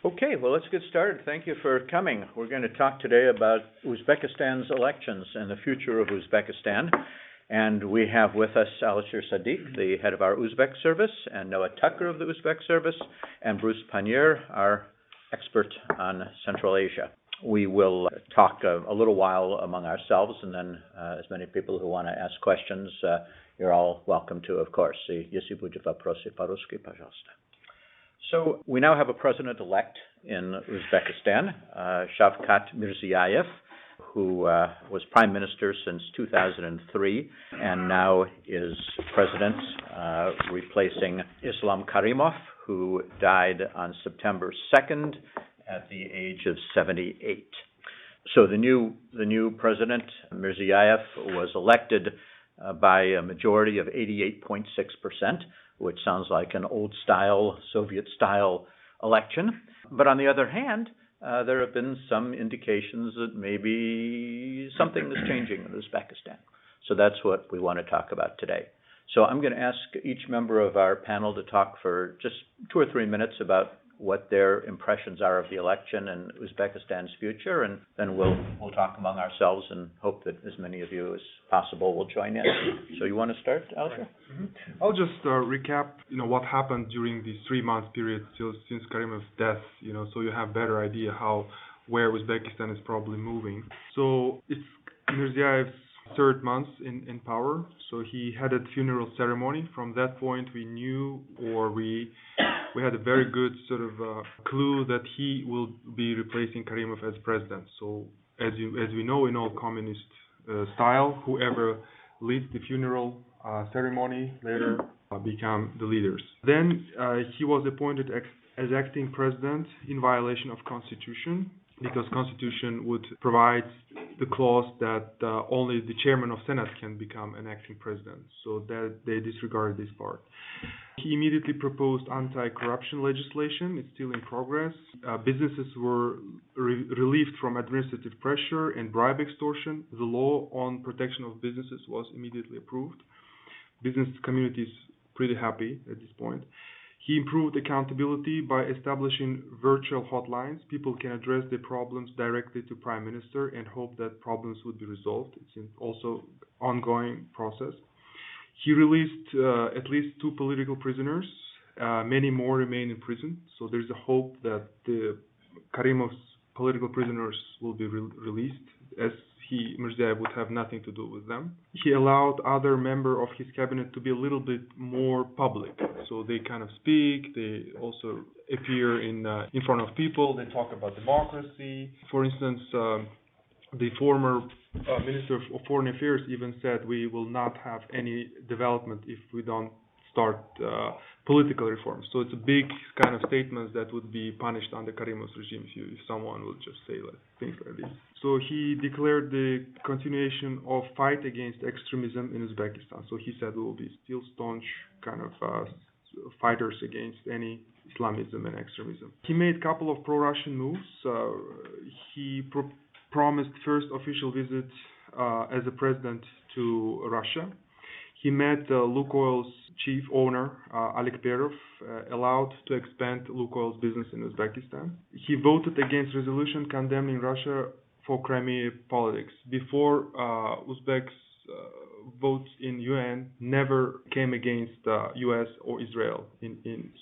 Okay, well, let's get started. Thank you for coming. We're going to talk today about Uzbekistan's elections and the future of Uzbekistan. And we have with us Alisher Sadiq, the head of our Uzbek service, and Noah Tucker of the Uzbek service, and Bruce Pannier, our expert on Central Asia. We will talk a little while among ourselves, and then as many people who want to ask questions, you're all welcome to, of course. Если будете вопросы по-русски, пожалуйста. So we now have a president-elect in Uzbekistan, Shavkat Mirziyoyev, who was prime minister since 2003 and now is president, replacing Islam Karimov, who died on September 2nd at the age of 78. So the new president, Mirziyoyev, was elected by a majority of 88.6%, which sounds like an old-style, Soviet-style election. But on the other hand, there have been some indications that maybe something is changing in Uzbekistan. So that's what we want to talk about today. So I'm going to ask each member of our panel to talk for just 2 or 3 minutes about what their impressions are of the election and Uzbekistan's future, and then we'll talk among ourselves and hope that as many of you as possible will join in. So you want to start, Alisher? Mm-hmm. I'll just recap, what happened during this 3-month period since Karimov's death, so you have better idea where Uzbekistan is probably moving. So it's Mirziyoyev's 3rd month in power, so he had a funeral ceremony. From that point, we knew, or we had a very good sort of clue that he will be replacing Karimov as president. So as we know, in all communist style, whoever leads the funeral ceremony later become the leaders. Then he was appointed as acting president in violation of constitution, because constitution would provide the clause that only the chairman of Senate can become an acting president. So that they disregarded this part. He immediately proposed anti-corruption legislation. It's still in progress. Businesses were relieved from administrative pressure and bribe extortion. The law on protection of businesses was immediately approved. Business community is pretty happy at this point. He improved accountability by establishing virtual hotlines. People can address their problems directly to Prime Minister and hope that problems would be resolved. It's also ongoing process. He released at least 2 political prisoners. Many more remain in prison. So there's a hope that the Karimov's political prisoners will be released, as Mirziyoyev would have nothing to do with them. He allowed other members of his cabinet to be a little bit more public. So they kind of speak, they also appear in front of people, they talk about democracy. For instance, the former Minister of Foreign Affairs even said we will not have any development if we don't start political reforms. So it's a big kind of statement that would be punished under Karimov's regime if someone would just say things like this. So he declared the continuation of fight against extremism in Uzbekistan. So he said we will be still staunch kind of fighters against any Islamism and extremism. He made a couple of pro-Russian moves. He promised first official visit as a president to Russia. He met Lukoil's chief owner, Oleg Perov, allowed to expand Lukoil's business in Uzbekistan. He voted against resolution condemning Russia for Crimea politics. Before, Uzbeks' votes in UN never came against US or Israel.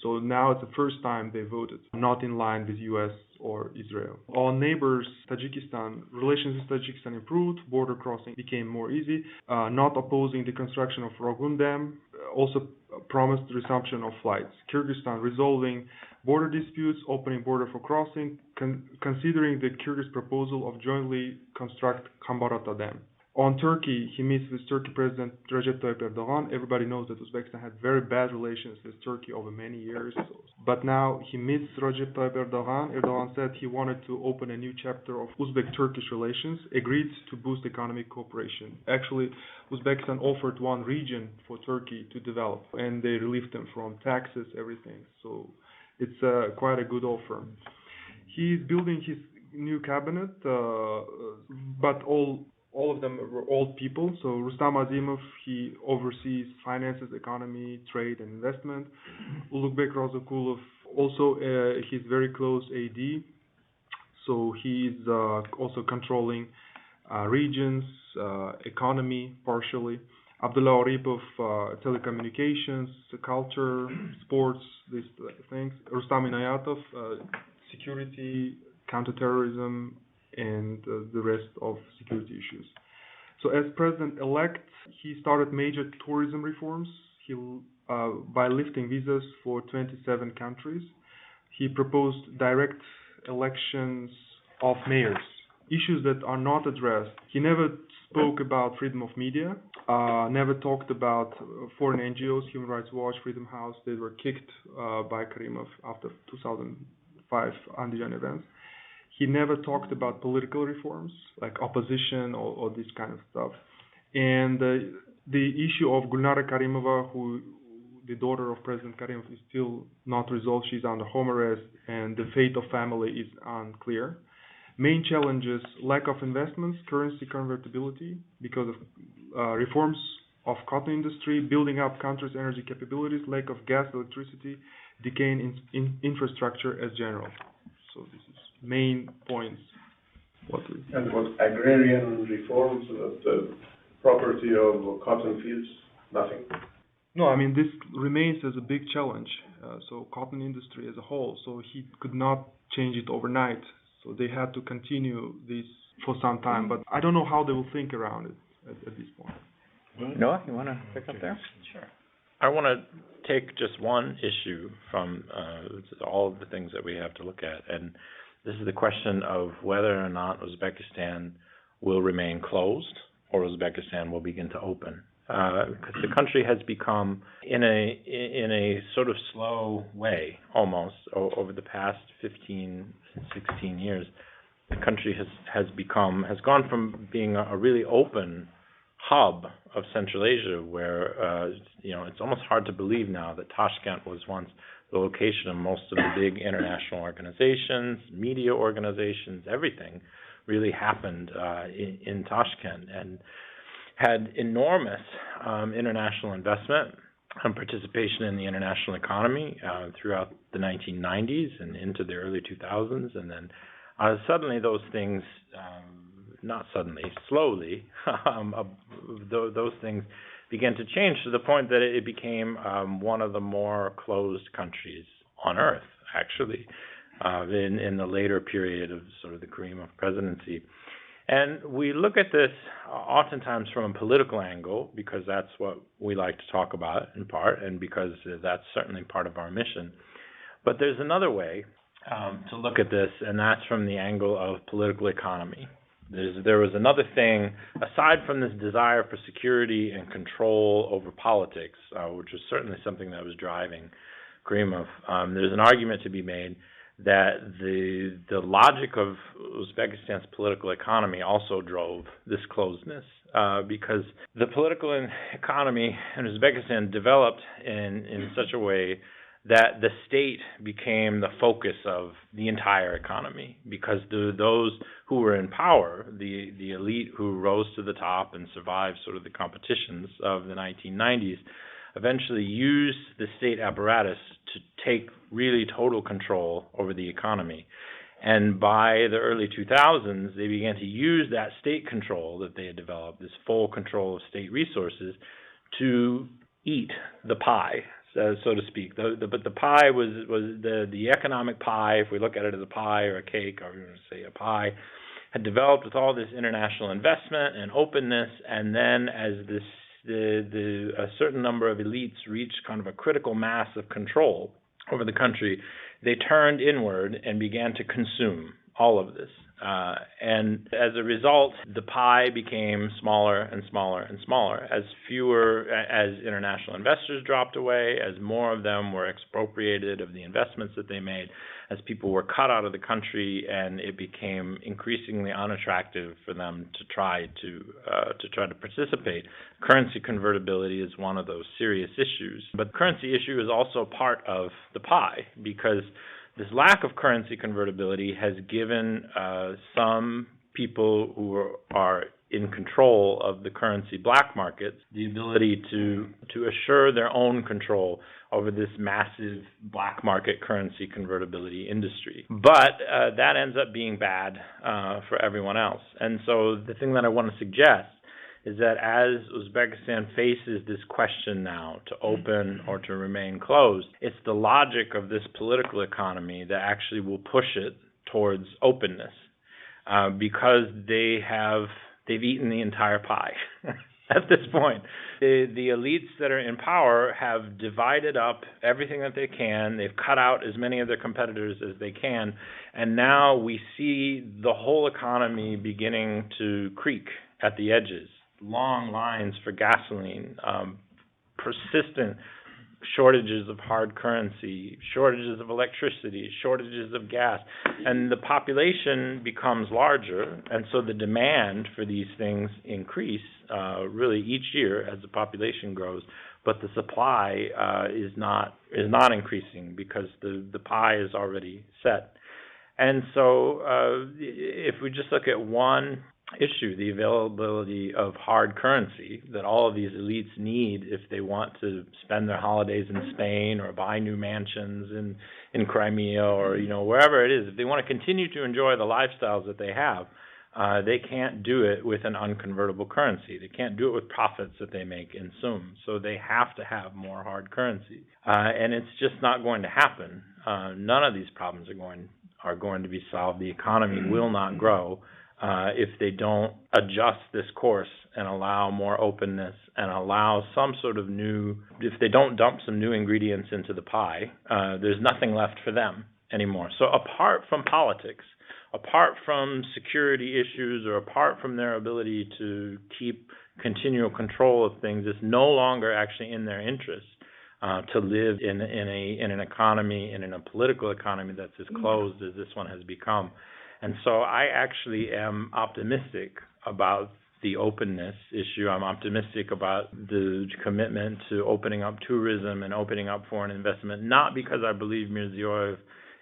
So now it's the first time they voted not in line with US or Israel. Our neighbors, Tajikistan, relations with Tajikistan improved, border crossing became more easy, not opposing the construction of Rogun Dam, also promised resumption of flights. Kyrgyzstan resolving border disputes, opening border for crossing, considering the Kyrgyz proposal of jointly construct Khambarata Dam. On Turkey, he meets with Turkey President Recep Tayyip Erdogan. Everybody knows that Uzbekistan had very bad relations with Turkey over many years. But now he meets Recep Tayyip Erdogan. Erdogan said he wanted to open a new chapter of Uzbek-Turkish relations, agreed to boost economic cooperation. Actually, Uzbekistan offered one region for Turkey to develop, and they relieved them from taxes, everything. So it's quite a good offer. He's building his new cabinet, but all of them were old people. So Rustam Azimov, he oversees finances, economy, trade, and investment. Ulugбек Rozokulov Also, he's very close AD, so he's also controlling regions, economy partially. Abdullah Aripov, telecommunications, culture, sports, these things. Rustam Inayatov, security, counterterrorism, and the rest of security issues. So as president-elect, he started major tourism reforms by lifting visas for 27 countries. He proposed direct elections of mayors, issues that are not addressed. He never spoke about freedom of media, never talked about foreign NGOs, Human Rights Watch, Freedom House. They were kicked by Karimov after 2005 Andijan events. He never talked about political reforms, like opposition or this kind of stuff. And the issue of Gulnara Karimova, who the daughter of President Karimov, is still not resolved. She's under home arrest, and the fate of family is unclear. Main challenges: lack of investments, currency convertibility because of reforms of cotton industry, building up country's energy capabilities, lack of gas, electricity, decaying in infrastructure as general. So this is main points. And what agrarian reforms, the property of cotton fields, nothing? No, I mean, this remains as a big challenge. So cotton industry as a whole, so he could not change it overnight. So they had to continue this for some time, but I don't know how they will think around it at this point. Noah, you want to pick up there? Sure. I want to take just one issue from all of the things that we have to look at, and this is the question of whether or not Uzbekistan will remain closed or Uzbekistan will begin to open. Because the country has become, in a sort of slow way, almost over the past 15, 16 years, the country has gone from being a really open hub of Central Asia, where it's almost hard to believe now that Tashkent was once the location of most of the big international organizations, media organizations. Everything really happened in Tashkent, and had enormous international investment and participation in the international economy throughout the 1990s and into the early 2000s. And then suddenly those things, not suddenly, slowly, those things began to change to the point that it became one of the more closed countries on earth, actually, in the later period of sort of the Karimov presidency. And we look at this oftentimes from a political angle because that's what we like to talk about in part, and because that's certainly part of our mission. But there's another way to look at this, and that's from the angle of political economy. There was another thing, aside from this desire for security and control over politics, which was certainly something that was driving Karimov. There's an argument to be made that the logic of Uzbekistan's political economy also drove this closedness, because the political economy in Uzbekistan developed in such a way that the state became the focus of the entire economy, because those who were in power, the elite who rose to the top and survived sort of the competitions of the 1990s, eventually used the state apparatus to take really total control over the economy. And by the early 2000s, they began to use that state control that they had developed, this full control of state resources, to eat the pie, so to speak. But the pie was the economic pie, if we look at it as a pie or a cake, or we're going to say a pie, had developed with all this international investment and openness, and then as a certain number of elites reached kind of a critical mass of control over the country, they turned inward and began to consume all of this. And as a result, the pie became smaller and smaller and smaller as international investors dropped away, as more of them were expropriated of the investments that they made, as people were cut out of the country, and it became increasingly unattractive for them to try to participate. Currency convertibility is one of those serious issues, but the currency issue is also part of the pie, because this lack of currency convertibility has given some people who are in control of the currency black markets, the ability to assure their own control over this massive black market currency convertibility industry. But that ends up being bad for everyone else. And so the thing that I want to suggest is that as Uzbekistan faces this question now to open or to remain closed, it's the logic of this political economy that actually will push it towards openness, because they've eaten the entire pie at this point. The elites that are in power have divided up everything that they can. They've cut out as many of their competitors as they can, and now we see the whole economy beginning to creak at the edges. Long lines for gasoline, persistent shortages of hard currency, shortages of electricity, shortages of gas, and the population becomes larger, and so the demand for these things increase really each year as the population grows, but the supply is not increasing because the pie is already set. And so if we just look at one issue, the availability of hard currency that all of these elites need if they want to spend their holidays in Spain or buy new mansions in Crimea or wherever it is, if they want to continue to enjoy the lifestyles that they have, they can't do it with an unconvertible currency. They can't do it with profits that they make in sum. So they have to have more hard currency, and it's just not going to happen. None of these problems are going to be solved. The economy will not grow if they don't adjust this course and allow more openness and allow some sort of if they don't dump some new ingredients into the pie, there's nothing left for them anymore. So apart from politics, apart from security issues, or apart from their ability to keep continual control of things, it's no longer actually in their interest to live in an economy and in a political economy that's as closed as this one has become. And so I actually am optimistic about the openness issue. I'm optimistic about the commitment to opening up tourism and opening up foreign investment, not because I believe Mirziyoyev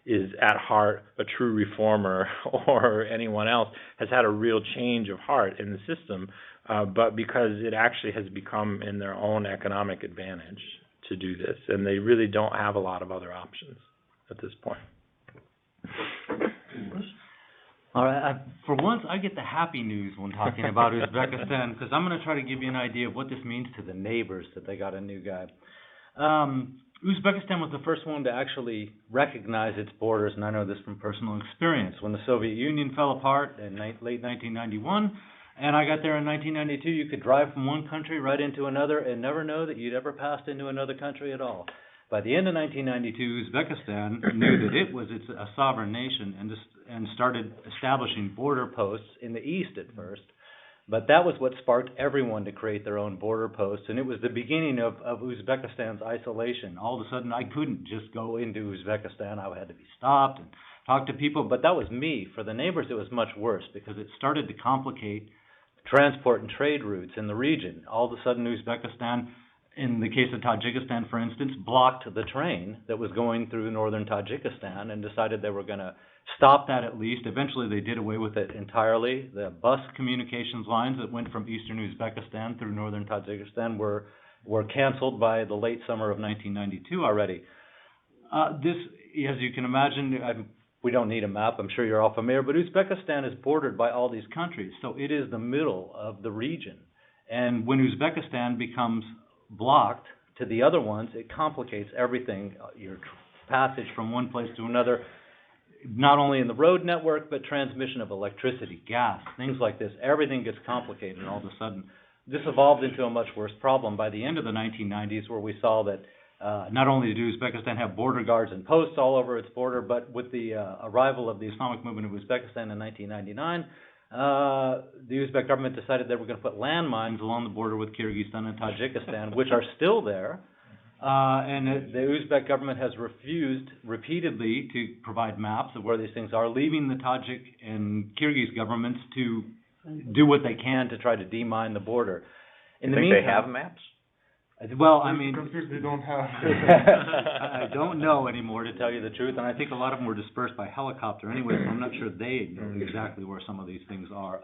is at heart a true reformer or anyone else has had a real change of heart in the system, but because it actually has become in their own economic advantage to do this. And they really don't have a lot of other options at this point. All right. For once, I get the happy news when talking about Uzbekistan, because I'm going to try to give you an idea of what this means to the neighbors that they got a new guy. Uzbekistan was the first one to actually recognize its borders, and I know this from personal experience. When the Soviet Union fell apart in late 1991, and I got there in 1992, you could drive from one country right into another and never know that you'd ever passed into another country at all. By the end of 1992, Uzbekistan knew that it was a sovereign nation and started establishing border posts in the east at first. But that was what sparked everyone to create their own border posts, and it was the beginning of Uzbekistan's isolation. All of a sudden, I couldn't just go into Uzbekistan. I had to be stopped and talk to people, but that was me. For the neighbors, it was much worse because it started to complicate transport and trade routes in the region. All of a sudden, Uzbekistan, in the case of Tajikistan, for instance, blocked the train that was going through northern Tajikistan and decided they were going to stop that at least. Eventually, they did away with it entirely. The bus communications lines that went from eastern Uzbekistan through northern Tajikistan were canceled by the late summer of 1992 already. This, as you can imagine, we don't need a map. I'm sure you're all familiar, but Uzbekistan is bordered by all these countries, so it is the middle of the region. And when Uzbekistan becomes blocked to the other ones, it complicates everything, your passage from one place to another, not only in the road network, but transmission of electricity, gas, things like this. Everything gets complicated, and all of a sudden, this evolved into a much worse problem by the end of the 1990s, where we saw that not only did Uzbekistan have border guards and posts all over its border, but with the arrival of the Islamic movement of Uzbekistan in 1999, the Uzbek government decided they were going to put landmines along the border with Kyrgyzstan and Tajikistan, which are still there. And the Uzbek government has refused repeatedly to provide maps of where these things are, leaving the Tajik and Kyrgyz governments to do what they can to try to demine the border. In the meantime, they have maps? Well, I mean, They don't have. I don't know anymore, to tell you the truth, and I think a lot of them were dispersed by helicopter anyway, so I'm not sure they know exactly where some of these things are.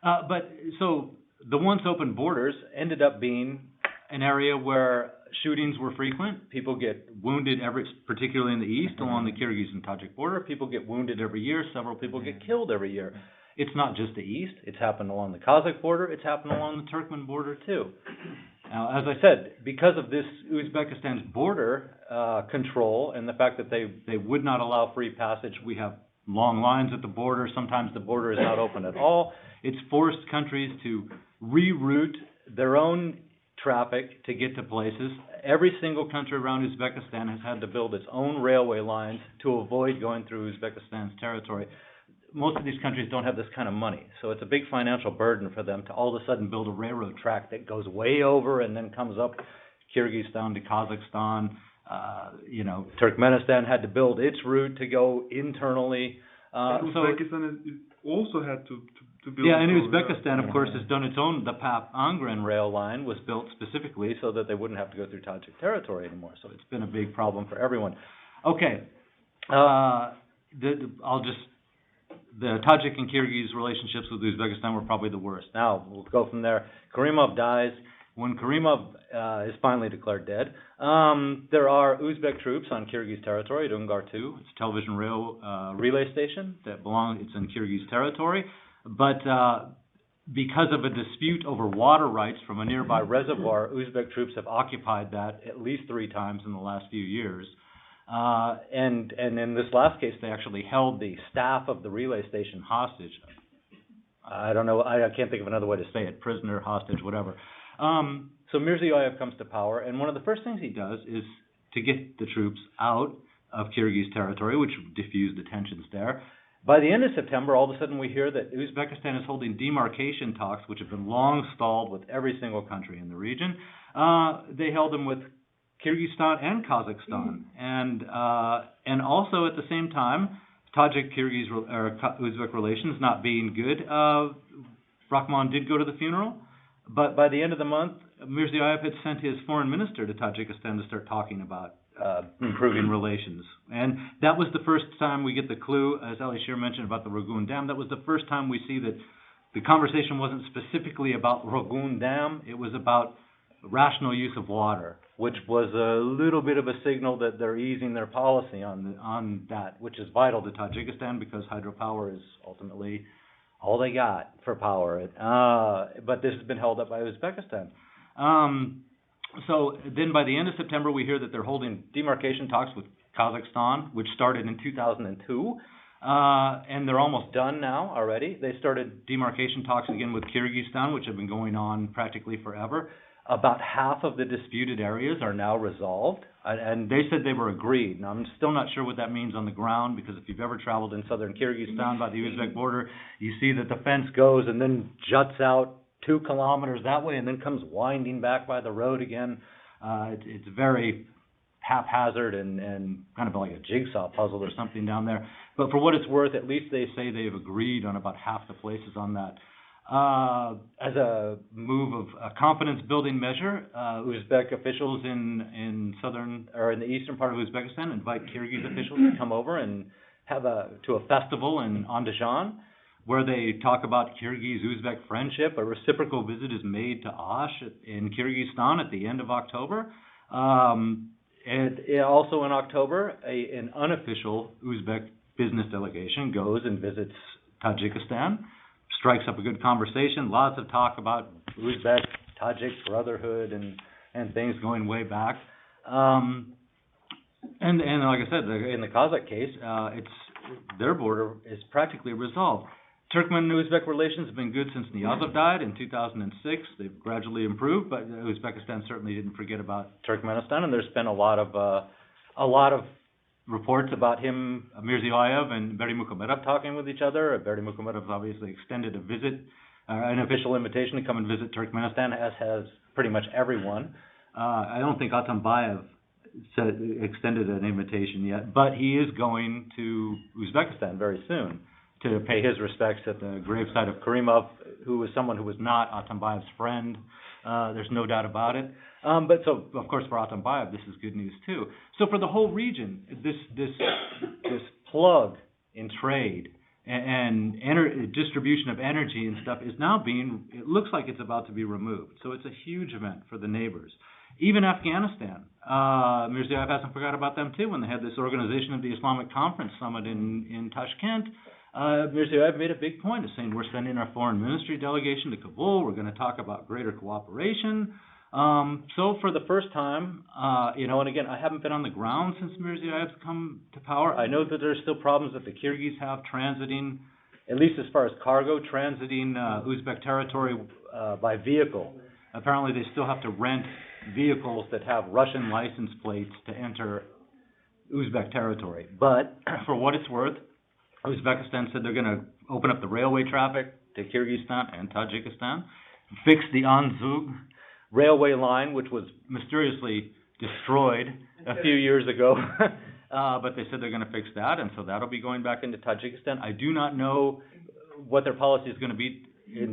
But so the once open borders ended up being an area where shootings were frequent. People get wounded particularly in the east along the Kyrgyz and Tajik border. People get wounded every year. Several people get killed every year. It's not just the east. It's happened along the Kazakh border. It's happened along the Turkmen border too. Now, as I said, because of this Uzbekistan's border control and the fact that they would not allow free passage, we have long lines at the border. Sometimes the border is not open at all. It's forced countries to reroute their own traffic to get to places. Every single country around Uzbekistan has had to build its own railway lines to avoid going through Uzbekistan's territory. Most of these countries don't have this kind of money, so it's a big financial burden for them to all of a sudden build a railroad track that goes way over and then comes up Kyrgyzstan to Kazakhstan. Turkmenistan had to build its route to go internally. Uzbekistan also had to build. Yeah, and Uzbekistan, of course, has done its own. The Pap-Angren rail line was built specifically so that they wouldn't have to go through Tajik territory anymore. So it's been a big problem for everyone. Okay, the Tajik and Kyrgyz relationships with Uzbekistan were probably the worst. Now, we'll go from there. Karimov dies. When Karimov is finally declared dead, there are Uzbek troops on Kyrgyz territory at Ungar 2. It's a television relay station it's in Kyrgyz territory. But because of a dispute over water rights from a nearby reservoir, Uzbek troops have occupied that at least 3 times in the last few years. And in this last case, they actually held the staff of the relay station hostage. I don't know, I can't think of another way to say it, prisoner, hostage, whatever. So Mirziyoyev comes to power, and one of the first things he does is to get the troops out of Kyrgyz territory, which diffused the tensions there. By the end of September, all of a sudden we hear that Uzbekistan is holding demarcation talks, which have been long stalled with every single country in the region. They held them with Kyrgyzstan and Kazakhstan, and also at the same time, Tajik-Kyrgyz or Uzbek relations not being good. Rahman did go to the funeral, but by the end of the month, Mirziyoyev had sent his foreign minister to Tajikistan to start talking about improving relations, and that was the first time we get the clue, as Ali Shir mentioned about the Rogun Dam. That was the first time we see that the conversation wasn't specifically about Rogun Dam; it was about rational use of water, which was a little bit of a signal that they're easing their policy on that, which is vital to Tajikistan because hydropower is ultimately all they got for power. But this has been held up by Uzbekistan. So then by the end of September, we hear that they're holding demarcation talks with Kazakhstan, which started in 2002. And they're almost done now already. They started demarcation talks again with Kyrgyzstan, which have been going on practically forever. About half of the disputed areas are now resolved, and they said they were agreed. Now, I'm still not sure what that means on the ground, because if you've ever traveled in southern Kyrgyzstan by the Uzbek border, you see that the fence goes and then juts out 2 kilometers that way and then comes winding back by the road again. It's very haphazard and kind of like a jigsaw puzzle or something down there. But for what it's worth, at least they say they've agreed on about half the places on that. As a move of a confidence-building measure, Uzbek officials in the eastern part of Uzbekistan invite Kyrgyz officials to come over and have a festival in Andijan, where they talk about Kyrgyz-Uzbek friendship. A reciprocal visit is made to Osh in Kyrgyzstan at the end of October. And also in October, an unofficial Uzbek business delegation goes and visits Tajikistan, strikes up a good conversation, lots of talk about Uzbek-Tajik brotherhood and things going way back. And like I said, in the Kazakh case, their border is practically resolved. Turkmen and Uzbek relations have been good since Niyazov died in 2006. They've gradually improved, but Uzbekistan certainly didn't forget about Turkmenistan, and there's been a lot of reports about him, Mirziyoyev and Berdimuhamedov talking with each other. Berdimuhamedov obviously extended an official invitation to come and visit Turkmenistan, as has pretty much everyone. I don't think Atambayev extended an invitation yet, but he is going to Uzbekistan very soon to pay his respects at the gravesite of Karimov, who was someone who was not Atambayev's friend. There's no doubt about it. But so, of course, for Atambayev, this is good news too. So for the whole region, this plug in trade and distribution of energy and stuff is now it looks like it's about to be removed. So it's a huge event for the neighbors. Even Afghanistan, Mirziyoyev hasn't forgot about them too when they had this Organization of the Islamic Conference Summit in Tashkent. Mirziyoyev made a big point of saying we're sending our foreign ministry delegation to Kabul, we're going to talk about greater cooperation. So for the first time, and again, I haven't been on the ground since Mirziyoyev's come to power. I know that there's still problems that the Kyrgyz have transiting, at least as far as cargo, transiting Uzbek territory by vehicle. Apparently they still have to rent vehicles that have Russian license plates to enter Uzbek territory. But for what it's worth, Uzbekistan said they're going to open up the railway traffic to Kyrgyzstan and Tajikistan, fix the Anzug railway line, which was mysteriously destroyed a few years ago. But they said they're going to fix that, and so that'll be going back into Tajikistan. I do not know what their policy is going to be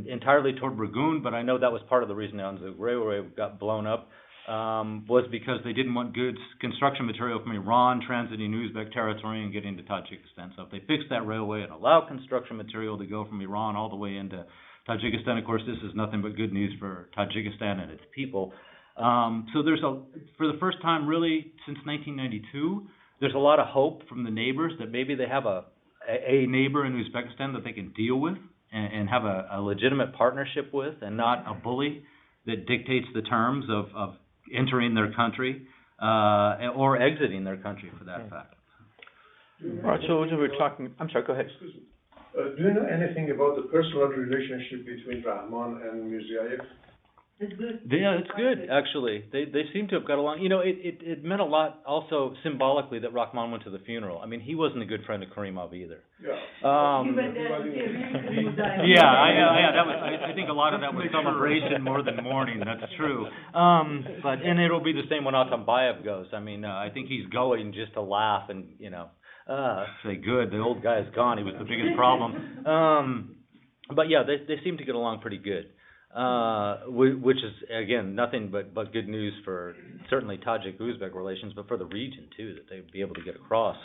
entirely toward Ragun, but I know that was part of the reason the Anzug railway got blown up, was because they didn't want goods, construction material from Iran transiting Uzbek territory and getting to Tajikistan. So if they fix that railway and allow construction material to go from Iran all the way into Tajikistan, of course, this is nothing but good news for Tajikistan and its people. So for the first time really since 1992, there's a lot of hope from the neighbors that maybe they have a neighbor in Uzbekistan that they can deal with and have a legitimate partnership with, and not a bully that dictates the terms of entering their country or exiting their country for that fact. All right, so we're talking, I'm sorry, go ahead. Excuse me. Do you know anything about the personal relationship between Rahman and Mirziyoyev? It's good. Yeah, it's good, actually. They seem to have got along. It meant a lot also symbolically that Rahman went to the funeral. I mean, he wasn't a good friend of Karimov either. Yeah. You went there to see him. That was. I think a lot of that was celebration more than mourning. That's true. And it'll be the same when Atambayev goes. I mean, I think he's going just to laugh and say, good, the old guy is gone. He was the biggest problem. But yeah, they seem to get along pretty good. Which is, again, nothing but good news for certainly Tajik-Uzbek relations, but for the region, too, that they'd be able to get across.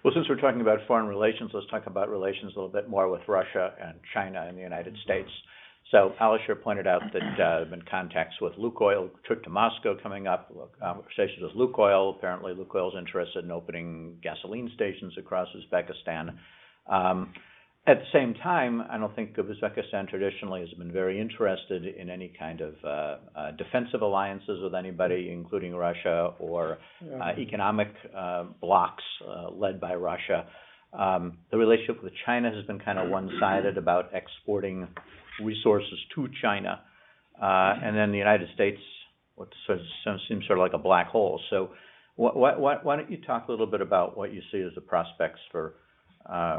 Well, since we're talking about foreign relations, let's talk about relations a little bit more with Russia and China and the United States. So Alisher pointed out that there have been contacts with Lukoil, trip to Moscow coming up, conversations with Lukoil. Apparently Lukoil's interested in opening gasoline stations across Uzbekistan. At the same time, I don't think Uzbekistan traditionally has been very interested in any kind of defensive alliances with anybody, including Russia, or economic blocs led by Russia. The relationship with China has been kind of one-sided about exporting resources to China. And then the United States, what seems sort of like a black hole. So why don't you talk a little bit about what you see as the prospects for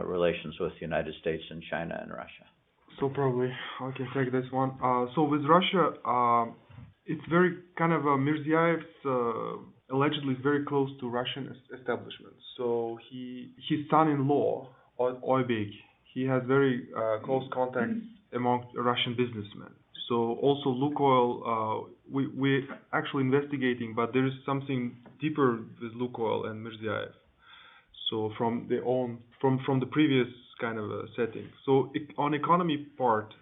relations with the United States and China and Russia? So probably I can take this one. So with Russia, it's very kind of Mirziyoyev's allegedly is very close to Russian establishment. So his son-in-law, Oybek, he has very close contacts among Russian businessmen. So also Lukoil, we're actually investigating, but there is something deeper with Lukoil and Mirziyoyev. So from the previous kind of setting. So on economy part,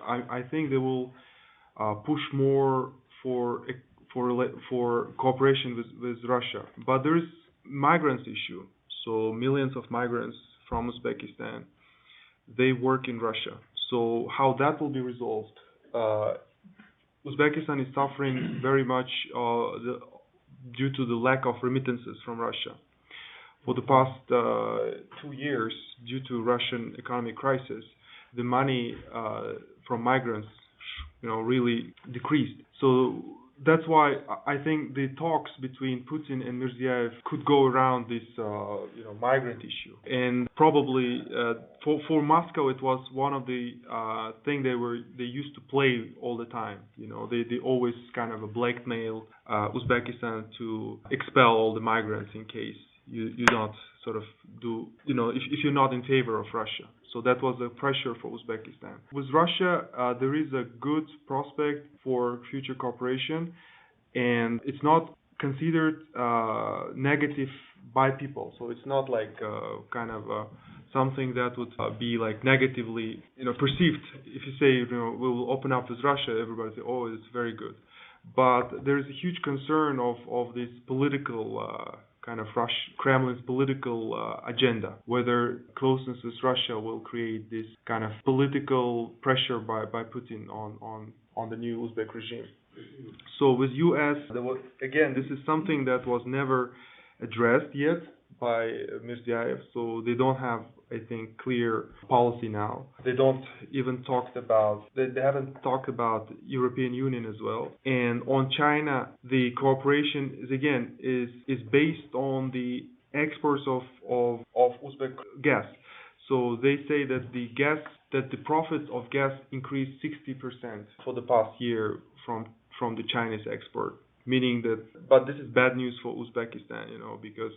I think they will push more for cooperation with Russia. But there is migrants issue. So millions of migrants from Uzbekistan, they work in Russia. So how that will be resolved? Uzbekistan is suffering very much due to the lack of remittances from Russia. For the past 2 years, due to Russian economic crisis, the money from migrants, really decreased. So that's why I think the talks between Putin and Mirziyoyev could go around this, migrant issue. And probably for Moscow, it was one of the thing they used to play all the time. They always kind of blackmail Uzbekistan to expel all the migrants in case you don't sort of do, if you're not in favor of Russia. So that was the pressure for Uzbekistan. With Russia, there is a good prospect for future cooperation, and it's not considered negative by people. So it's not like kind of something that would be like negatively, perceived. If you say, we will open up with Russia, everybody say, oh, it's very good. But there is a huge concern of this political kind of Kremlin's political agenda, whether closeness with Russia will create this kind of political pressure by Putin on the new Uzbek regime. So with U.S., again, this is something that was never addressed yet by Mirziyoyev, so they don't have, I think, clear policy now. They don't even they haven't talked about European Union as well. And on China, the cooperation is based on the exports of Uzbek gas. So they say that the profits of gas increased 60% for the past year from the Chinese export. Meaning that, but this is bad news for Uzbekistan, because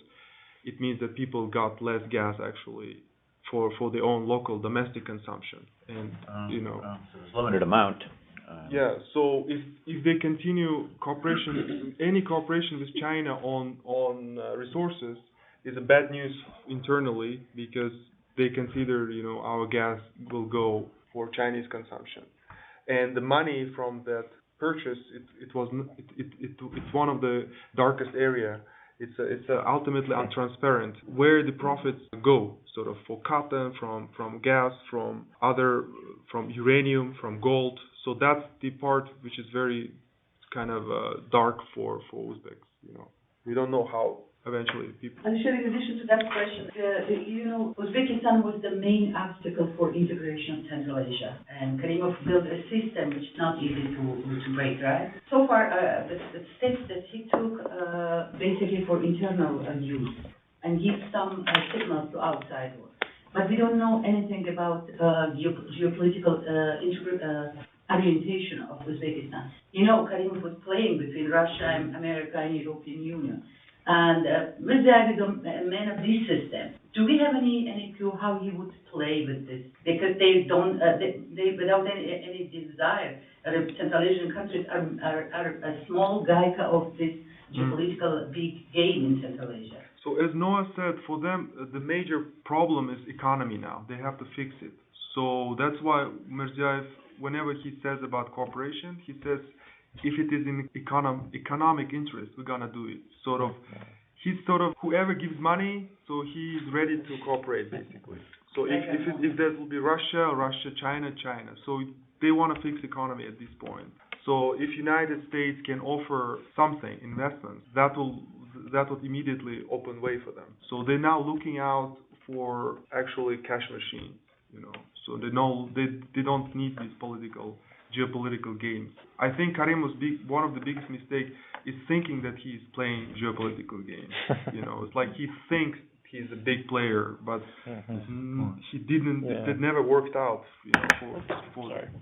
it means that people got less gas actually for their own local domestic consumption, and so it's limited amount. Yeah. So if they continue any cooperation with China on resources is a bad news internally, because they consider our gas will go for Chinese consumption, and the money from that purchase it's one of the darkest area. It's ultimately untransparent where the profits go, sort of for cotton, from gas, from uranium, from gold. So that's the part which is very kind of dark for Uzbeks. We don't know how eventually people. And in addition to that question, Uzbekistan was the main obstacle for integration of Central Asia, and Karimov built a system which is not easy to break, right? So far, the steps that he took basically for internal use and give some signals to outside world. But we don't know anything about geopolitical orientation of Uzbekistan. Karimov was playing between Russia and America and European Union. And Mirziyoyev is a man of this system. Do we have any clue how he would play with this? Because they don't, they without any desire, Central Asian countries are a small gaika of this geopolitical big game in Central Asia. So as Noah said, for them, the major problem is economy now. They have to fix it. So that's why Mirziyoyev, whenever he says about cooperation, he says, if it is in economic interest, we're gonna do it. He's whoever gives money, so he's ready to cooperate basically. So if that will be Russia, China. So they want to fix economy at this point. So if United States can offer something, investments, that would immediately open way for them. So they're now looking out for actually cash machine, So they know they don't need these geopolitical games. I think Karimov's one of the biggest mistakes is thinking that he's playing geopolitical games. It's like he thinks he's a big player, but he didn't. It never worked out.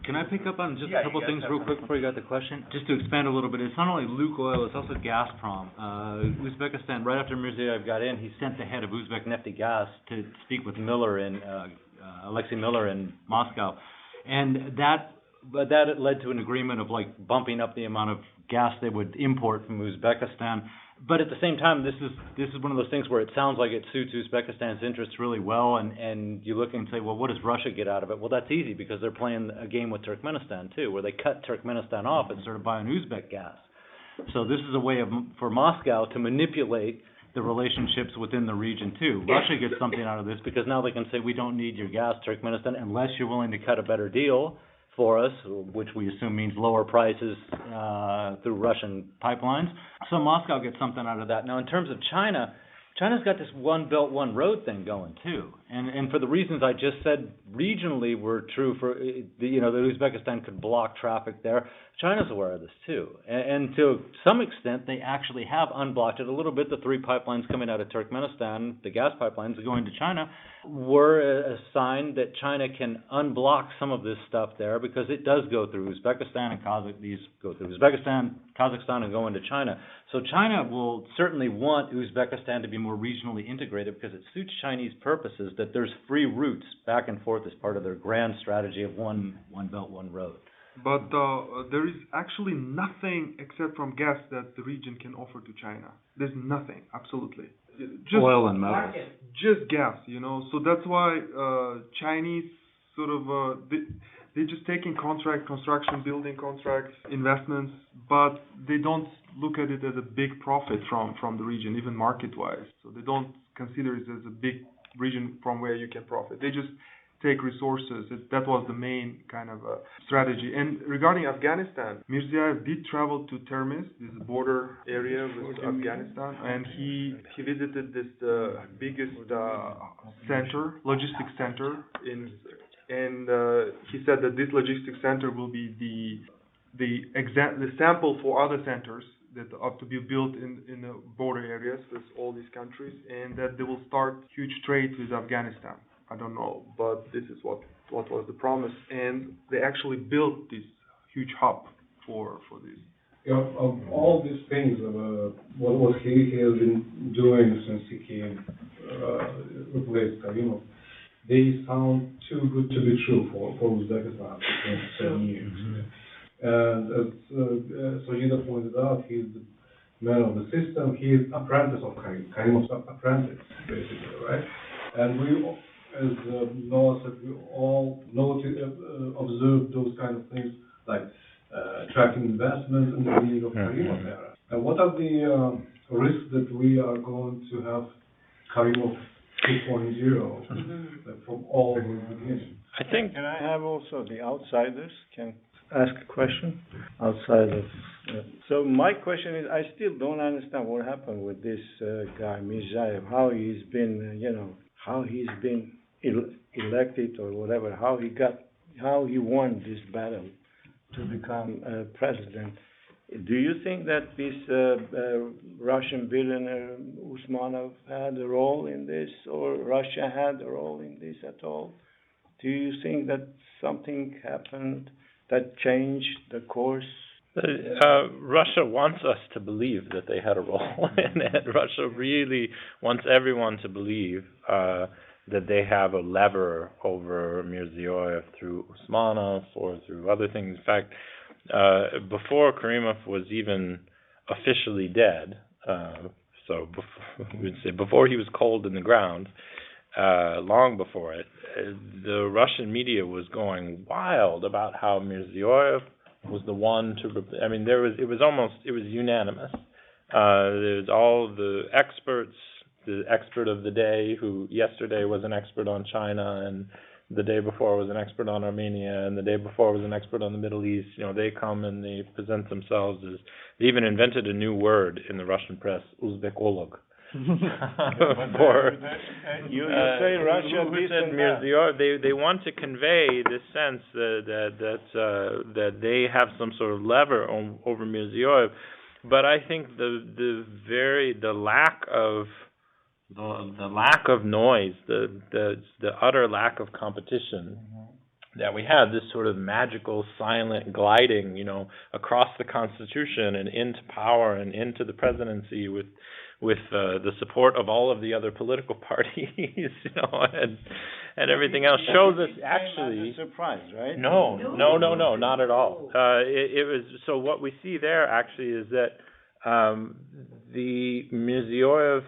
Can I pick up on just a couple things real quick before you got the question? Just to expand a little bit, it's not only Lukoil, it's also Gazprom. Uzbekistan, right after Mirziyoyev got in, he sent the head of Uzbek Nefty Gas to speak with Alexei Miller in Moscow, and that led to an agreement of bumping up the amount of gas they would import from Uzbekistan. But at the same time, this is one of those things where it sounds like it suits Uzbekistan's interests really well, and you look and say, well, what does Russia get out of it? Well, that's easy, because they're playing a game with Turkmenistan too, where they cut Turkmenistan off and started buying Uzbek gas. So this is a way for Moscow to manipulate the relationships within the region too. Russia gets something out of this, because now they can say, we don't need your gas, Turkmenistan, unless you're willing to cut a better deal for us, which we assume means lower prices through Russian pipelines. So Moscow gets something out of that. Now, in terms of China, China's got this one belt, one road thing going too. And for the reasons I just said regionally were true for, that Uzbekistan could block traffic there, China's aware of this too. And to some extent, they actually have unblocked it a little bit. The 3 pipelines coming out of Turkmenistan, the gas pipelines going to China, were a sign that China can unblock some of this stuff there, because it does go through Uzbekistan and these go through Uzbekistan, Kazakhstan, and go into China. So China will certainly want Uzbekistan to be more regionally integrated, because it suits Chinese purposes that there's free routes back and forth as part of their grand strategy of one belt, one road. But there is actually nothing except from gas that the region can offer to China. There's nothing, absolutely. Oil and metals. just guess, So that's why Chinese sort of they're just taking construction, building contracts, investments, but they don't look at it as a big profit from the region, even market-wise. So they don't consider it as a big region from where you can profit. They just take resources. That was the main kind of strategy. And regarding Afghanistan, Mirziyoyev did travel to Termiz, this border area with Afghanistan, and he visited this biggest logistics center and he said that this logistics center will be the sample for other centers that are to be built in the border areas with all these countries, and that they will start huge trade with Afghanistan. I don't know, but this is what was the promise, and they actually built this huge hub for this. Of all these things, what he has been doing since he came, replaced Karimov, they sound too good to be true for Uzbekistan for 7 years. And as Sajida pointed out, he's the man of the system. He is apprentice of Karimov's apprentice, basically, right? And we, as Noah said, we all observed those kind of things, like attracting investments in the beginning of Karimov era. And what are the risks that we are going to have Karimov 2.0 from all the beginning? I think. Can I have also the outsiders can ask a question outside of? So my question is, I still don't understand what happened with this guy Mirziyoyev. How he's been, how he's been elected or whatever. How he won this battle to become president. Do you think that this Russian billionaire Usmanov had a role in this, or Russia had a role in this at all? Do you think that something happened that changed the course? Russia wants us to believe that they had a role in it. Russia really wants everyone to believe that they have a lever over Mirziyoyev through Usmanov or through other things. In fact, before Karimov was even officially dead, before he was cold in the ground, long before it, the Russian media was going wild about how Mirziyoyev was the one to. It was unanimous. There's all the experts, the expert of the day, who yesterday was an expert on China, and the day before was an expert on Armenia, and the day before was an expert on the Middle East. They come and they present themselves as. They even invented a new word in the Russian press, Uzbekolog. You say Russia who said Mirziyoyev? They want to convey this sense that they have some sort of lever over Mirziyoyev, but I think the lack of noise, the utter lack of competition that we had, this sort of magical silent gliding, across the Constitution and into power and into the presidency with the support of all of the other political parties, and everything else shows us actually. As a surprise, right? No, not at all. It was so. What we see there actually is that the Mirziyoyev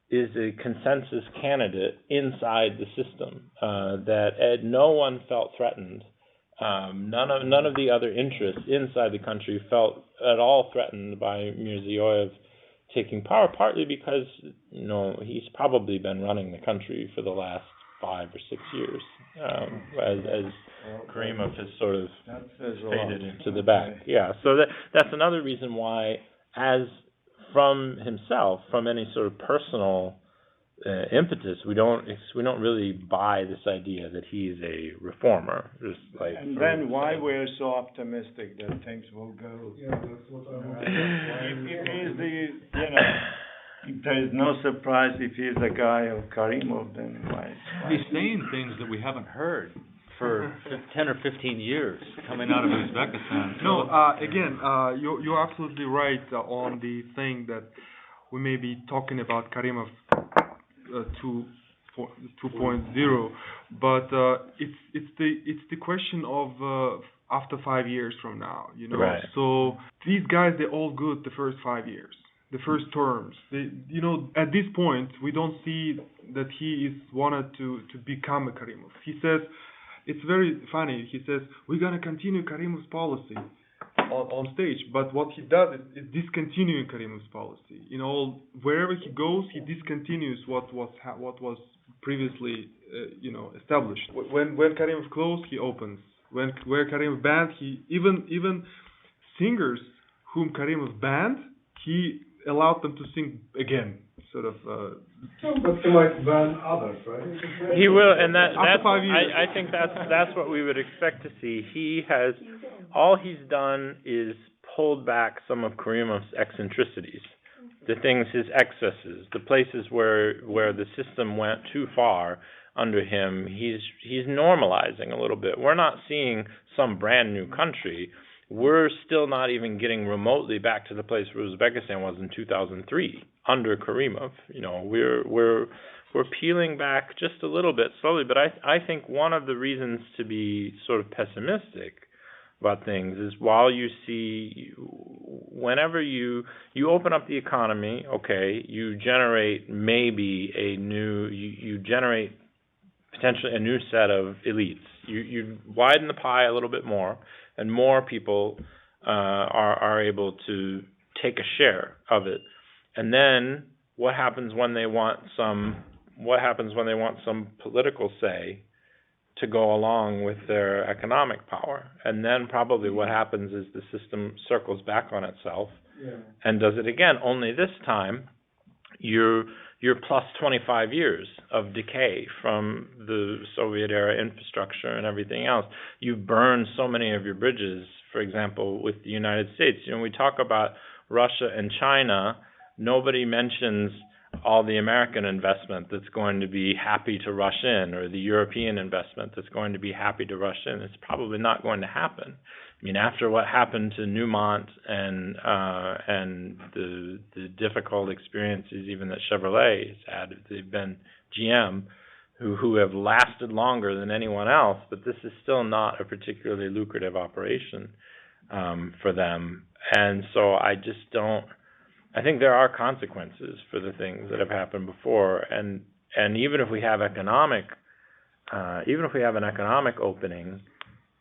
is a consensus candidate inside the system. That no one felt threatened. None of the other interests inside the country felt at all threatened by Mirziyoyev taking power, partly because he's probably been running the country for the last 5 or 6 years, as Karimov has sort of faded into the back. Yeah, so that's another reason why, as from himself, from any sort of personal impetus, we don't really buy this idea that he's a reformer. And then why we're so optimistic that things will go? Yeah, that's what I want. If there is no surprise if he's the guy of Karimov, then why? He's saying things that we haven't heard for 10 or 15 years coming out of Uzbekistan. No, again, you're absolutely right on the thing that we may be talking about Karimov 2.0, but it's the question of after 5 years from now, Right. So these guys, they're all good the first 5 years. the first terms. At this point, we don't see that he is wanted to become a Karimov. He says, it's very funny. He says, we're gonna continue Karimov's policy on stage, but what he does is discontinuing Karimov's policy. Wherever he goes, he discontinues what was previously established. When Karimov closed, he opens. Where Karimov banned, he even singers whom Karimov banned, he allowed them to sing again, sort of. But he might ban others, right? He will, and After that's 5 years. I think that's what we would expect to see. All he's done is pulled back some of Karimov's eccentricities, the things, his excesses, the places where the system went too far under him. He's normalizing a little bit. We're not seeing some brand new country. We're still not even getting remotely back to the place where Uzbekistan was in 2003 under Karimov. We're peeling back just a little bit slowly, but I think one of the reasons to be sort of pessimistic about things is while you see, whenever you open up the economy, okay, you generate you generate potentially a new set of elites. You widen the pie a little bit more, and more people are able to take a share of it. And then what happens when they want some political say to go along with their economic power? And then probably what happens is the system circles back on itself and does it again. Only this time you're plus 25 years of decay from the Soviet era infrastructure and everything else. You've burned so many of your bridges, for example, with the United States. We talk about Russia and China. Nobody mentions all the American investment that's going to be happy to rush in, or the European investment that's going to be happy to rush in. It's probably not going to happen. After what happened to Newmont and the difficult experiences even that Chevrolet has had, they've been GM, who have lasted longer than anyone else, but this is still not a particularly lucrative operation for them. And so I think there are consequences for the things that have happened before, and even if we have an economic opening,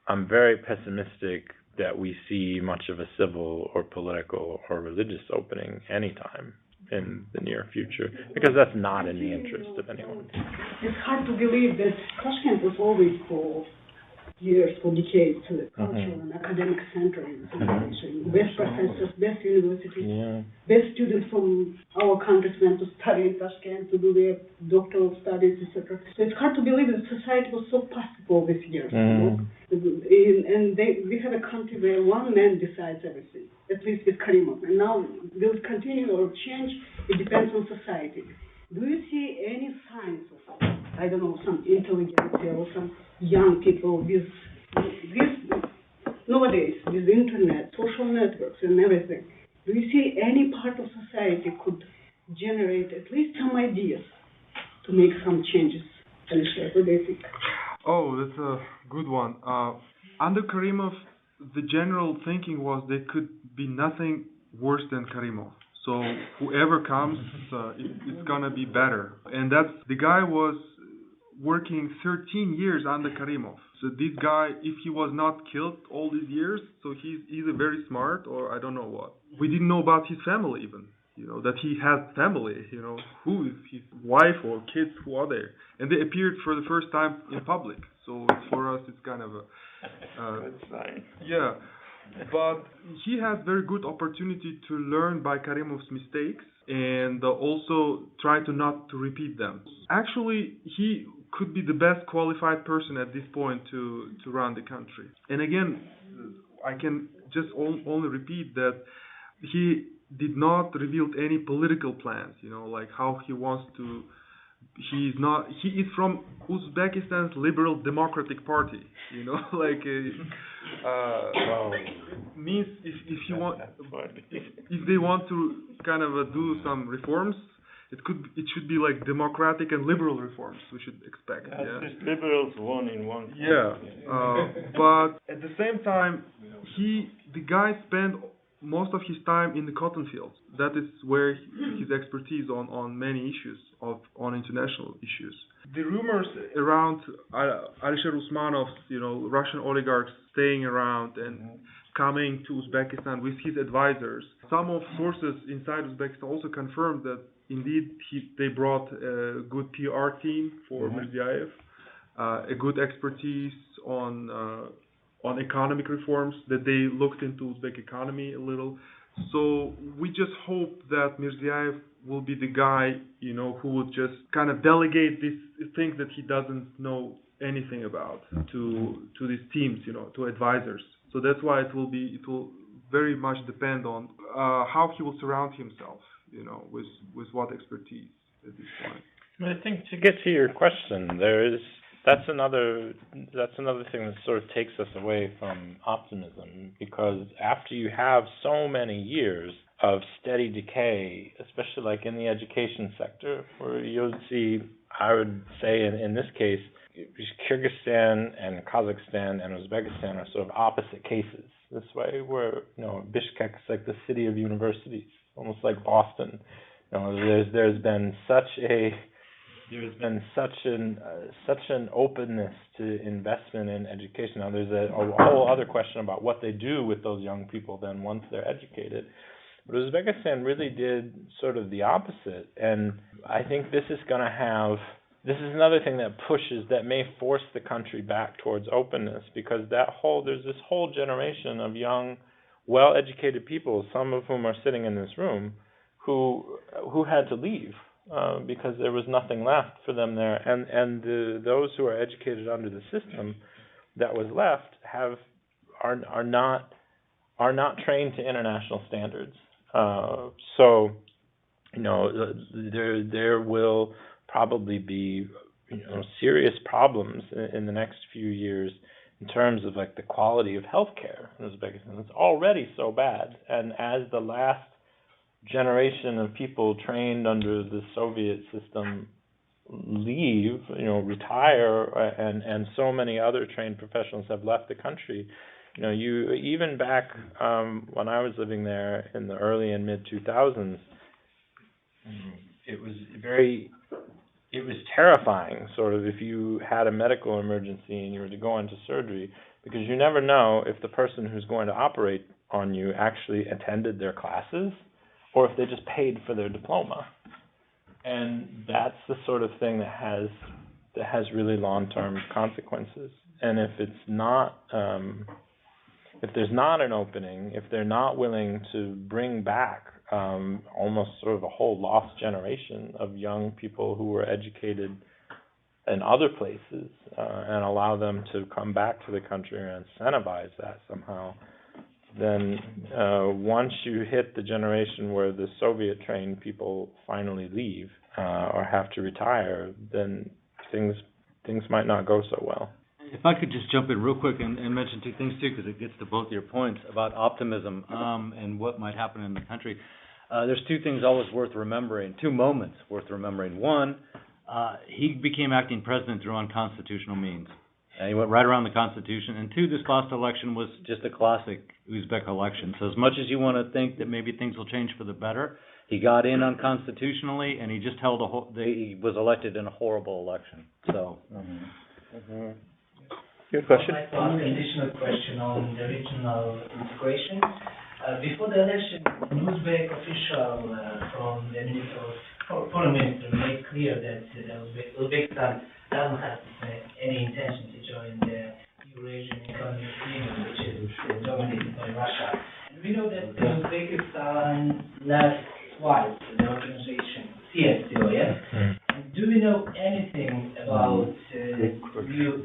I'm very pessimistic that we see much of a civil or political or religious opening anytime in the near future, because that's not in the interest of anyone. It's hard to believe that Tashkent was always for years, for decades, a cultural and academic center in civilization. Best professors, best universities, best students from our countries went to study in Tashkent to do their doctoral studies, etc. So it's hard to believe that society was so passive all these years. And we have a country where one man decides everything, at least with Karimov. And now will it continue or change? It depends on society. Do you see any signs of, I don't know, some intelligence or some young people with nowadays, with the internet, social networks and everything? Do you see any part of society could generate at least some ideas to make some changes? Alicia, what do you think? Oh, that's a good one. Under Karimov, the general thinking was there could be nothing worse than Karimov. So whoever comes, it's gonna be better. And the guy was working 13 years under Karimov. So this guy, if he was not killed all these years, so he's either very smart or I don't know what. We didn't know about his family even, that he had family, who is his wife or kids, who are there. And they appeared for the first time in public. So for us, it's kind of a... good sign. Yeah. But he has very good opportunity to learn by Karimov's mistakes and also try to not to repeat them. Actually, he could be the best qualified person at this point to run the country. And again, I can just only repeat that he did not reveal any political plans, like how he wants to. He is from Uzbekistan's Liberal Democratic Party, means if you want, if they want to kind of do some reforms, it should be like democratic and liberal reforms we should expect. Just liberals one in one. Yeah, but at the same time, the guy spent most of his time in the cotton fields. That is where his expertise on many issues on international issues. The rumors around Alisher Usmanov's, Russian oligarchs staying around and coming to Uzbekistan with his advisors. Some of sources inside Uzbekistan also confirmed that indeed they brought a good PR team for Mirziyoyev, a good expertise on economic reforms, that they looked into Uzbek economy a little. So we just hope that Mirziyoyev will be the guy, who would just kind of delegate these things that he doesn't know anything about to these teams, to advisors. So that's why it will very much depend on how he will surround himself, with what expertise at this point. I think to get to your question, that's another thing that sort of takes us away from optimism, because after you have so many years of steady decay, especially like in the education sector, where you'll see, I would say in this case, Kyrgyzstan and Kazakhstan and Uzbekistan are sort of opposite cases this way, where Bishkek is like the city of universities, almost like Boston. There's been such an openness to investment in education. Now there's a whole other question about what they do with those young people then once they're educated. But Uzbekistan really did sort of the opposite, and I think this is another thing that may force the country back towards openness, because there's this whole generation of young, well-educated people, some of whom are sitting in this room, who had to leave because there was nothing left for them there, and those who are educated under the system that was left are not trained to international standards. So there will probably be serious problems in the next few years in terms of like the quality of healthcare in Uzbekistan. It's already so bad, and as the last generation of people trained under the Soviet system leave, retire, and so many other trained professionals have left the country. You even back when I was living there in the early and mid 2000s, it was terrifying, sort of, if you had a medical emergency and you were to go into surgery, because you never know if the person who's going to operate on you actually attended their classes or if they just paid for their diploma. And that's the sort of thing that has really long-term consequences. And if it's not, if there's not an opening, if they're not willing to bring back almost sort of a whole lost generation of young people who were educated in other places and allow them to come back to the country and incentivize that somehow, then once you hit the generation where the Soviet-trained people finally leave or have to retire, then things might not go so well. If I could just jump in real quick and mention two things too, because it gets to both your points about optimism and what might happen in the country. There's two things always worth remembering, two moments worth remembering. One, he became acting president through unconstitutional means. He went right around the Constitution. And two, this last election was just a classic Uzbek election. So as much as you want to think that maybe things will change for the better, he got in unconstitutionally, and he just he was elected in a horrible election. So. Good question. I'd like to ask an additional question on the regional integration. Before the election, an Uzbek official from the Foreign Ministry made clear that Uzbekistan doesn't have any intention to join the Eurasian Economic Union, which is dominated by Russia. And we know that Uzbekistan left twice the organization, CSTO, yes? And do we know anything about the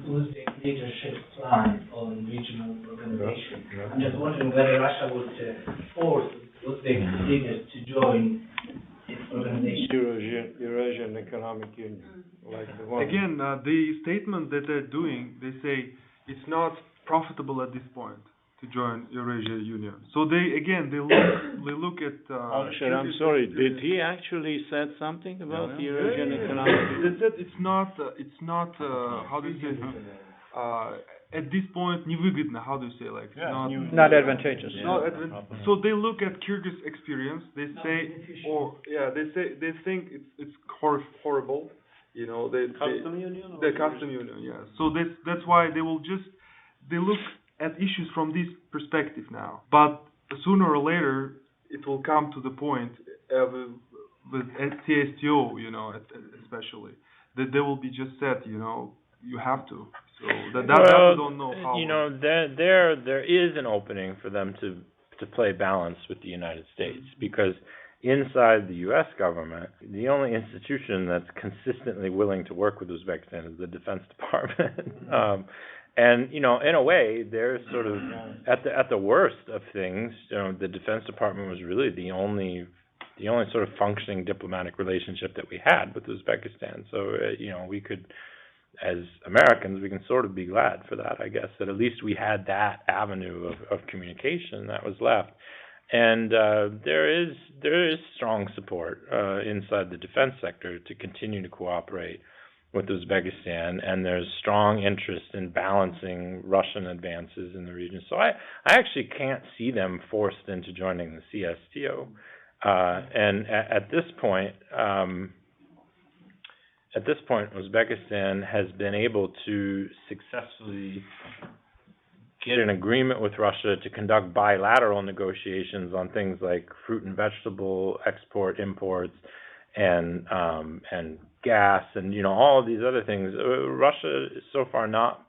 Uzbek leadership plan on regional organization? I'm just wondering whether Russia would force Uzbek leaders to join its organization. Eurasian Economic Union. Like the one. Again, the statement that they're doing, they say it's not profitable at this point to join Eurasia Union. So they look at. Alisher, I'm sorry. Did he actually said something about the Eurasian Economic Union? They said it's not. How do you say? at this point, невыгодно, how do you say, like, Not advantageous. so they look at Kyrgyz experience, they say, they think it's horrible, you know, the custom union, yeah. So that's why they look at issues from this perspective now. But sooner or later, it will come to the point with CSTO, you know, especially, that they will be just said, you know, you have to. So that we don't know how. You know, there is an opening for them to play balance with the United States, because inside the U.S. government, the only institution that's consistently willing to work with Uzbekistan is the Defense Department. And you know, in a way, they're sort of at the worst of things. You know, the Defense Department was really the only sort of functioning diplomatic relationship that we had with Uzbekistan. So you know, we could, as Americans, we can sort of be glad for that, I guess, that at least we had that avenue of communication that was left. And there is strong support inside the defense sector to continue to cooperate with Uzbekistan, and there's strong interest in balancing Russian advances in the region. So I actually can't see them forced into joining the CSTO. And at this point, Uzbekistan has been able to successfully get an agreement with Russia to conduct bilateral negotiations on things like fruit and vegetable export, imports, and gas, and you know, all of these other things. Russia is so far not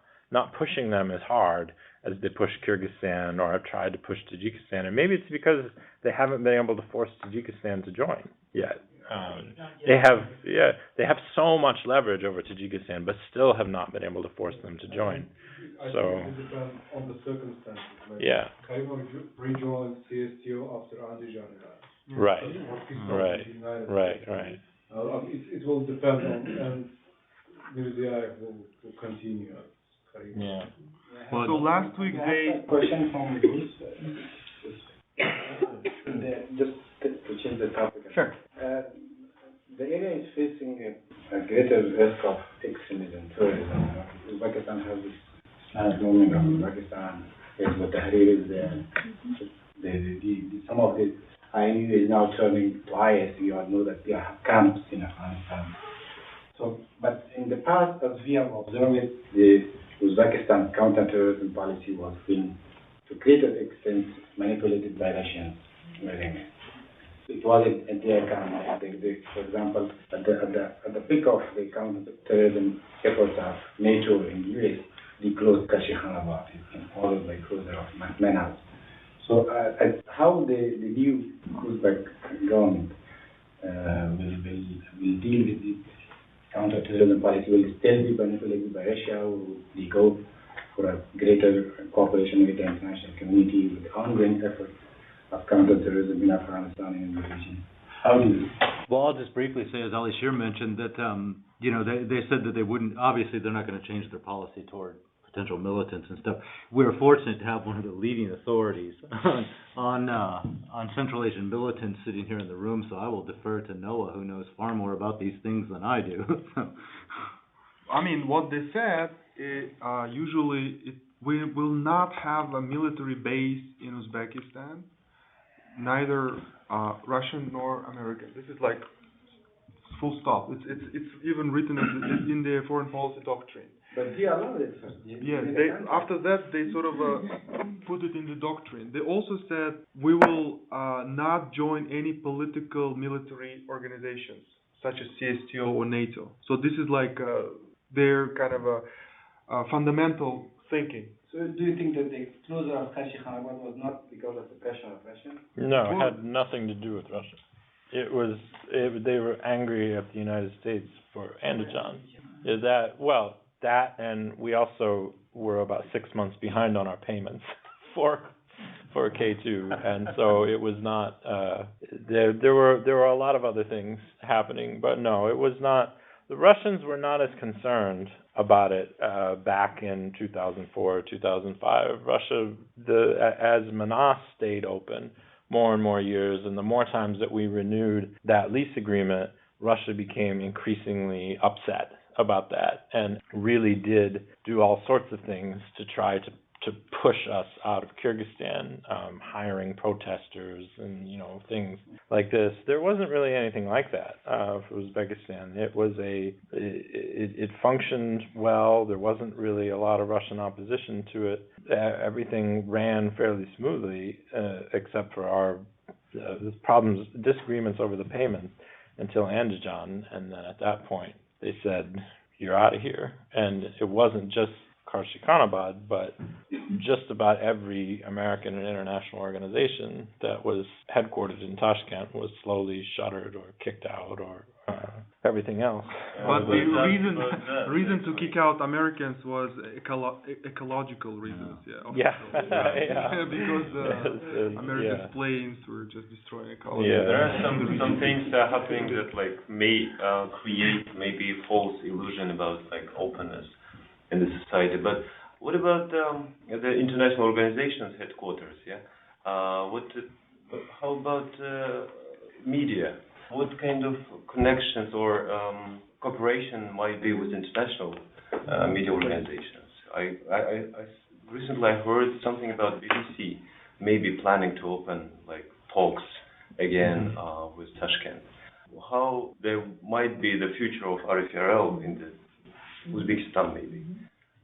pushing them as hard as they push Kyrgyzstan or have tried to push Tajikistan, and maybe it's because they haven't been able to force Tajikistan to join yet. They have so much leverage over Tajikistan, but still have not been able to force them to join. I So think it depends on the circumstances. Like yeah. Karimov rejoined CSTO after Andijan. Right. It will depend on, and Mirziayev will continue. Yeah. Well, so last week they question from Bruce. Just to change the topic. Sure. The area is facing a greater risk of extremism, terrorism. Uzbekistan has this Islamic movement of Uzbekistan. There's the Tahrir is there. Some of the INU is now turning to IS. We all know that they have camps in Afghanistan. So, but in the past, as we have observed, the Uzbekistan counterterrorism policy was being, to greater extent, manipulated by Russians. It wasn't entire camp. For example, at the peak of the counterterrorism efforts of NATO and US, they closed Kashihanabad and followed by closure of Manal. So, how the new Uzbek government will deal with the counterterrorism policy? Will it still be manipulated by Russia, or will they go for a greater cooperation with the international community with the ongoing efforts of counterterrorism in Afghanistan and in the region? How do you? Well, I'll just briefly say, as Ali Shir mentioned, that you know, they said that they wouldn't. Obviously, they're not going to change their policy toward potential militants and stuff. We're fortunate to have one of the leading authorities on Central Asian militants sitting here in the room, so I will defer to Noah, who knows far more about these things than I do. I mean, what they said, we will not have a military base in Uzbekistan, neither Russian nor American. This is like full stop. It's even written in the foreign policy doctrine. But he allowed it first. Yes, after that they sort of put it in the doctrine. They also said we will not join any political military organizations such as CSTO or NATO. So this is like their kind of a fundamental thinking. So do you think that the closure of Kashihanabad was not because of the pressure of Russia? No, it had nothing to do with Russia. They were angry at the United States for Andijan. That, and we also were about 6 months behind on our payments for K2, and so it was not. There were a lot of other things happening, but no, it was not. The Russians were not as concerned about it back in 2004, 2005. Russia, as Manas stayed open more and more years, and the more times that we renewed that lease agreement, Russia became increasingly upset about that and really did do all sorts of things to try to push us out of Kyrgyzstan, hiring protesters and, things like this. There wasn't really anything like that for Uzbekistan. It functioned well. There wasn't really a lot of Russian opposition to it. Everything ran fairly smoothly, except for our problems, disagreements over the payment until Andijan, and then at that point they said, "You're out of here." And it wasn't just Karshi-Khanabad, but just about every American and international organization that was headquartered in Tashkent was slowly shuttered or kicked out, or everything else. But the reason to kick out Americans was ecological reasons. Because American planes were just destroying ecology. There are some things happening that may create maybe a false illusion about openness in the society. But what about the international organizations headquarters? How about media? What kind of connections or cooperation might be with international media organizations? I recently heard something about BBC maybe planning to open talks again with Tashkent. How there might be the future of RFRL in the Uzbekistan maybe.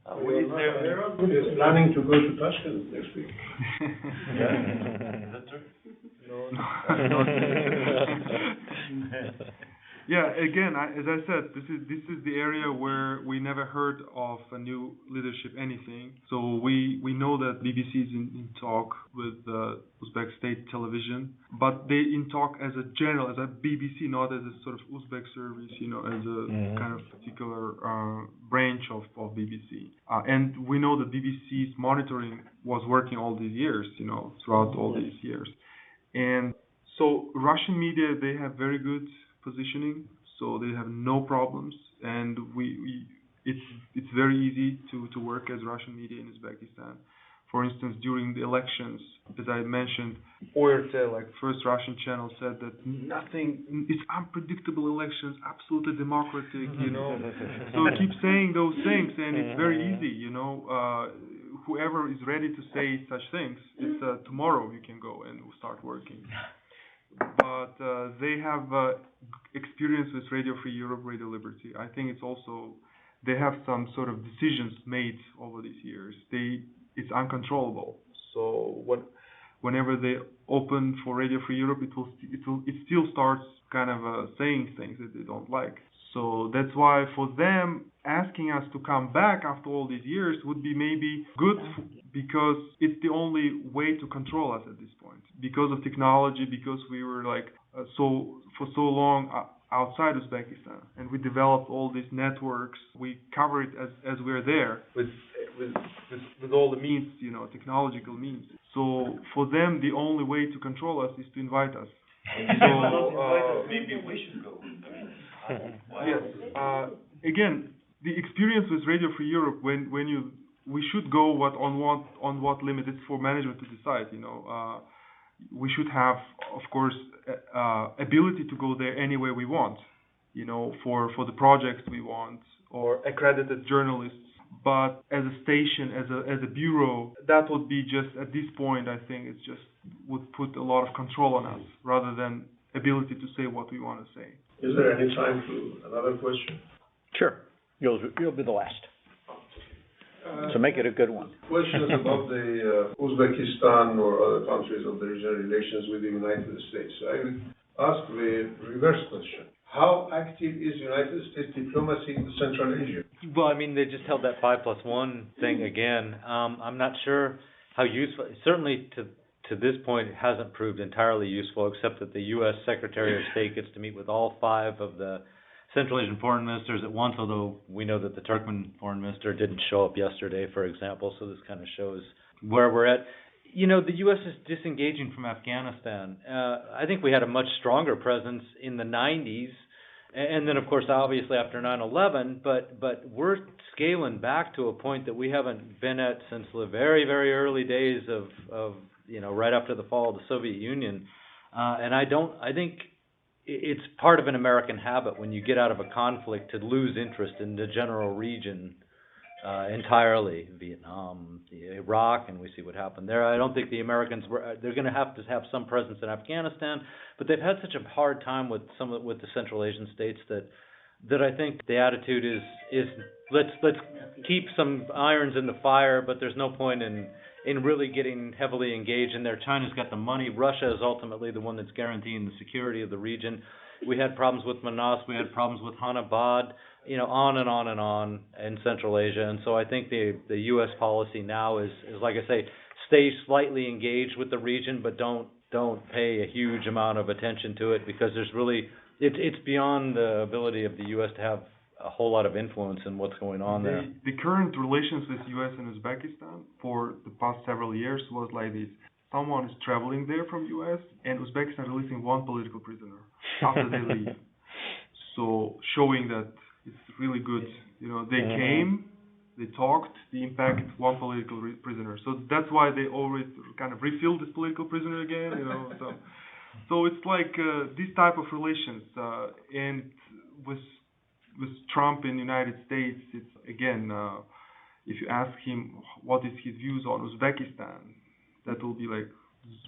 Is planning to go to Tashkent next week. Is that true? Again, as I said, this is the area where we never heard of a new leadership anything. So we know that BBC is in talk with Uzbek state television, but they in talk as a BBC, not as a sort of Uzbek service, as a kind of particular branch of BBC. And we know that BBC's monitoring was working all these years, throughout all these years. And so Russian media, they have very good positioning, so they have no problems, and it's very easy to work as Russian media in Uzbekistan. For instance, during the elections, as I mentioned, ORT, first Russian channel, said that it's unpredictable elections, absolutely democratic, So keep saying those things, and it's very easy, whoever is ready to say such things, it's tomorrow you can go and start working. But they have experience with Radio Free Europe, Radio Liberty. I think it's also, they have some sort of decisions made over these years. It's uncontrollable. So whenever they open for Radio Free Europe, it still starts kind of saying things that they don't like. So that's why for them, asking us to come back after all these years would be maybe good, because it's the only way to control us at this point. Because of technology, because we were for so long outside Uzbekistan, and we developed all these networks. We cover it as we're there with all the means, technological means. So for them, the only way to control us is to invite us. So maybe we should go. Yes. Again, the experience with Radio Free Europe, we should go on what limit. It's for management to decide. We should have, of course, ability to go there any way we want. For the projects we want, or accredited journalists. But as a station, as a bureau, that would be just at this point. I think it's just would put a lot of control on us rather than ability to say what we want to say. Is there any time for another question? Sure. You'll be the last. So make it a good one. Questions about the Uzbekistan or other countries of the regional relations with the United States. I will ask the reverse question. How active is United States diplomacy in Central Asia? Well, they just held that 5+1 thing again. I'm not sure how useful. Certainly to this point, it hasn't proved entirely useful, except that the U.S. Secretary of State gets to meet with all 5 of the Central Asian foreign ministers at once, although we know that the Turkmen foreign minister didn't show up yesterday, for example, so this kind of shows where we're at. The U.S. is disengaging from Afghanistan. I think we had a much stronger presence in the 90s, and then, of course, obviously after 9/11, but we're scaling back to a point that we haven't been at since the very, very early days of right after the fall of the Soviet Union. And I think it's part of an American habit when you get out of a conflict to lose interest in the general region entirely. Vietnam, Iraq, and we see what happened there. I don't think the Americans they're going to have some presence in Afghanistan, but they've had such a hard time with the Central Asian states that I think the attitude is let's keep some irons in the fire, but there's no point in really getting heavily engaged in there. China's got the money. Russia is ultimately the one that's guaranteeing the security of the region. We had problems with Manas. We had problems with Hanabad. On and on and on in Central Asia. And so I think the U.S. policy now is like I say, stay slightly engaged with the region, but don't pay a huge amount of attention to it, because there's really it's beyond the ability of the U.S. to have a whole lot of influence in what's going on there. The current relations with U.S. and Uzbekistan for the past several years was like this. Someone is traveling there from U.S. and Uzbekistan releasing one political prisoner after they leave. So showing that it's really good. They came, they talked, the impact, one political prisoner. So that's why they always kind of refill this political prisoner again. So it's like this type of relations. And with Trump in the United States, it's again, if you ask him what is his views on Uzbekistan, that will be like,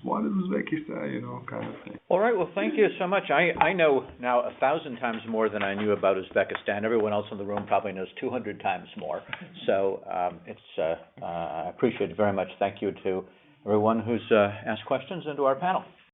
what is Uzbekistan, kind of thing. All right, well, thank you so much. I know now 1,000 times more than I knew about Uzbekistan. Everyone else in the room probably knows 200 times more. So I appreciate it very much. Thank you to everyone who's asked questions and to our panel.